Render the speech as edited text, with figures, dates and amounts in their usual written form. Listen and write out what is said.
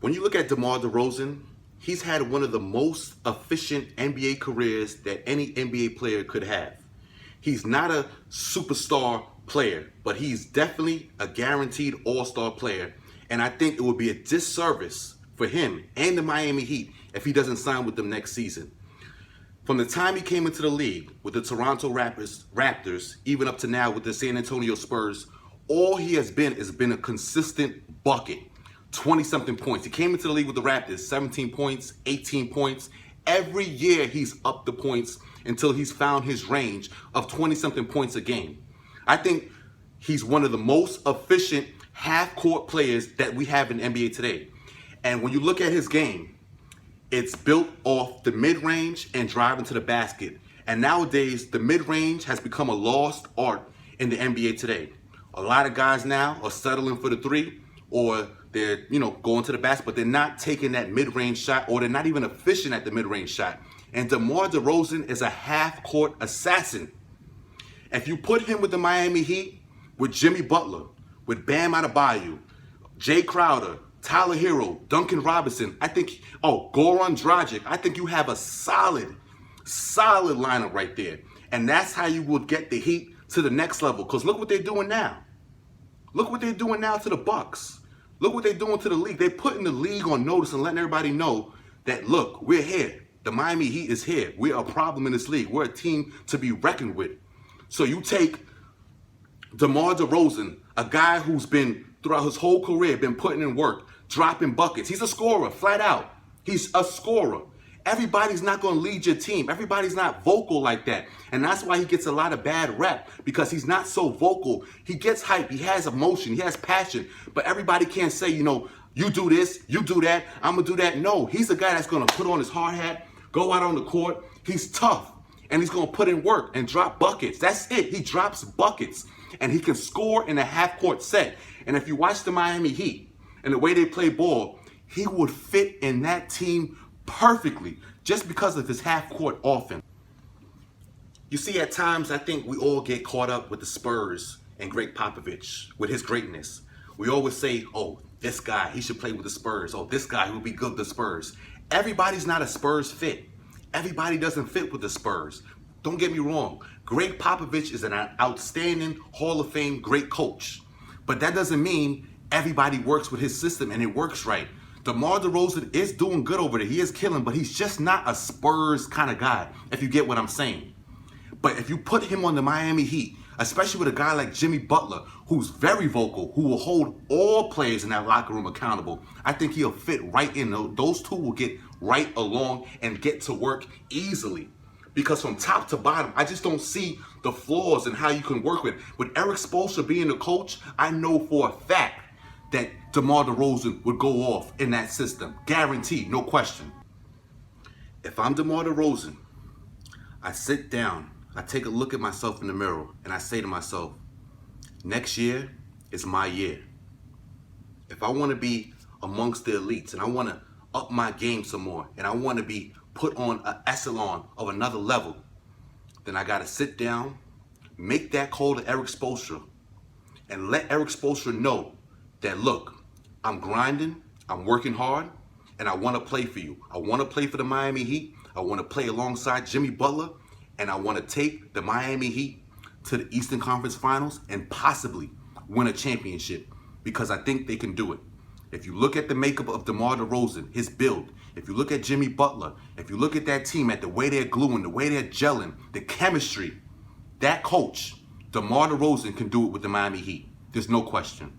When you look at DeMar DeRozan, he's had one of the most efficient NBA careers that any NBA player could have. He's not a superstar player, but he's definitely a guaranteed all-star player. And I think it would be a disservice for him and the Miami Heat if he doesn't sign with them next season. From the time he came into the league with the Toronto Raptors, even up to now with the San Antonio Spurs, all he has been a consistent bucket. 20-something points. He came into the league with the Raptors, 17 points, 18 points. Every year he's upped the points until he's found his range of 20-something points a game. I think he's one of the most efficient half-court players that we have in NBA today. And when you look at his game, it's built off the mid-range and driving to the basket. And nowadays, the mid-range has become a lost art in the NBA today. A lot of guys now are settling for the three, or they're, going to the basket, but they're not taking that mid-range shot, or they're not even efficient at the mid-range shot. And DeMar DeRozan is a half-court assassin. If you put him with the Miami Heat, with Jimmy Butler, with Bam Adebayo, Jay Crowder, Tyler Hero, Duncan Robinson, Goran Dragic, I think you have a solid lineup right there. And that's how you will get the Heat to the next level. Because look what they're doing now. Look what they're doing now to the Bucks. Look what they're doing to the league. They're putting the league on notice and letting everybody know that, look, we're here. The Miami Heat is here. We're a problem in this league. We're a team to be reckoned with. So you take DeMar DeRozan, a guy who's been, throughout his whole career, been putting in work, dropping buckets. He's a scorer, flat out. He's a scorer. Everybody's not going to lead your team. Everybody's not vocal like that. And that's why he gets a lot of bad rep, because he's not so vocal. He gets hype. He has emotion. He has passion. But everybody can't say, you do this, you do that, I'm going to do that. No, he's a guy that's going to put on his hard hat, go out on the court. He's tough. And he's going to put in work and drop buckets. That's it. He drops buckets. And he can score in a half-court set. And if you watch the Miami Heat and the way they play ball, he would fit in that team perfectly just because of his half-court offense. You see, at times, I think we all get caught up with the Spurs and Greg Popovich, with his greatness. We always say, oh, this guy, he should play with the Spurs. Oh, this guy, he would be good with the Spurs. Everybody's not a Spurs fit. Everybody doesn't fit with the Spurs. Don't get me wrong. Greg Popovich is an outstanding Hall of Fame great coach. But that doesn't mean everybody works with his system and it works right. DeMar DeRozan is doing good over there. He is killing, but he's just not a Spurs kind of guy, if you get what I'm saying. But if you put him on the Miami Heat, especially with a guy like Jimmy Butler, who's very vocal, who will hold all players in that locker room accountable, I think he'll fit right in. Those two will get right along and get to work easily. Because from top to bottom, I just don't see the flaws in how you can work with. With Erik Spoelstra being the coach, I know for a fact that DeMar DeRozan would go off in that system. Guaranteed, no question. If I'm DeMar DeRozan, I sit down, I take a look at myself in the mirror, and I say to myself, next year is my year. If I want to be amongst the elites, and I want to up my game some more, and I want to be put on an echelon of another level, then I got to sit down, make that call to Erik Spoelstra, and let Erik Spoelstra know that, look, I'm grinding, I'm working hard, and I want to play for you. I want to play for the Miami Heat. I want to play alongside Jimmy Butler, and I want to take the Miami Heat to the Eastern Conference Finals and possibly win a championship, because I think they can do it. If you look at the makeup of DeMar DeRozan, his build, if you look at Jimmy Butler, if you look at that team, at the way they're gluing, the way they're gelling, the chemistry, that coach, DeMar DeRozan, can do it with the Miami Heat. There's no question.